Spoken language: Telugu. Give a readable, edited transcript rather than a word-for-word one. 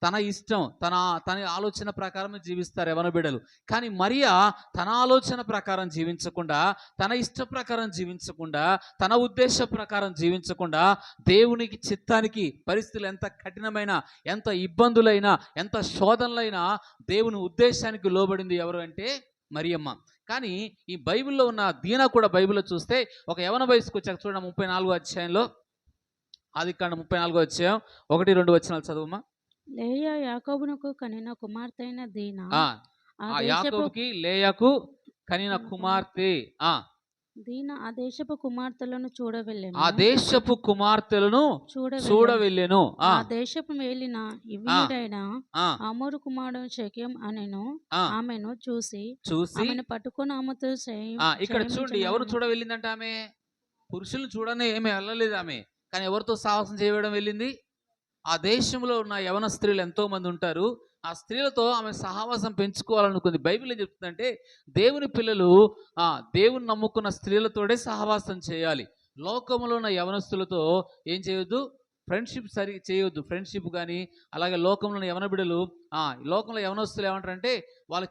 తన ఇష్టం, తన ఆలోచన ప్రకారం జీవిస్తారు యవ్వన బిడ్డలు. కానీ మరియా తన ఆలోచన ప్రకారం జీవించకుండా, తన ఇష్ట ప్రకారం జీవించకుండా, తన ఉద్దేశ ప్రకారం జీవించకుండా, దేవునికి చిత్తానికి పరిస్థితులు ఎంత కఠినమైన, ఎంత ఇబ్బందులైనా, ఎంత శోధనలైనా దేవుని ఉద్దేశానికి లోబడింది ఎవరు అంటే మరియమ్మ. కానీ ఈ బైబిల్లో ఉన్న దీనా కూడా బైబిల్లో చూస్తే ఒక యవన వయసుకు వచ్చాక చూడండి 34 అధ్యాయంలో, ఆదికాండం 34 అధ్యాయం 1-2 వచనాలు చదువమ్మా. లేయా యాకోబునకు కనిన కుమార్తె అయిన దీనా ఆ ఆ ఆ దేశపు యాకోబుకి లేయాకు కనిన కుమార్తె. ఆ దీనా ఆ దేశపు కుమార్తెలను ఆ చూడవెళ్ళెను దేశపు కుమార్తెలను చూడవెళ్ళెను చూడవెళ్ళెను. ఆ దేశపు మేలిన ఆ ఇవ్వీయుడైన ఆ అమోరు కుమారుడు షెకెం అనెను ఆ ఆమెను చూసి చూసి ఆమెను పట్టుకొని ఆమెతో ఇక్కడ చూడండి, ఎవరు చూడ వెళ్ళిందంట ఆమె? పురుషులను చూడనే ఏమి వెళ్ళలేదు ఆమె. కానీ ఎవరితో సాహసం చేయడం వెళ్ళింది? ఆ దేశంలో ఉన్న యవన స్త్రీలు ఎంతో మంది ఉంటారు. ఆ స్త్రీలతో ఆమె సహవాసం పెంచుకోవాలనుకుంది. బైబిల్ ఏం చెప్తుందంటే దేవుని పిల్లలు దేవుని నమ్ముకున్న స్త్రీలతోనే సహవాసం చేయాలి. లోకంలో ఉన్న యవనస్తులతో ఏం చేయొద్దు? ఫ్రెండ్షిప్ చేయొద్దు. ఫ్రెండ్షిప్ కానీ, అలాగే లోకంలో ఉన్న యవన బిడ్డలు లోకంలో యవనస్తులు ఏమంటారంటే వాళ్ళు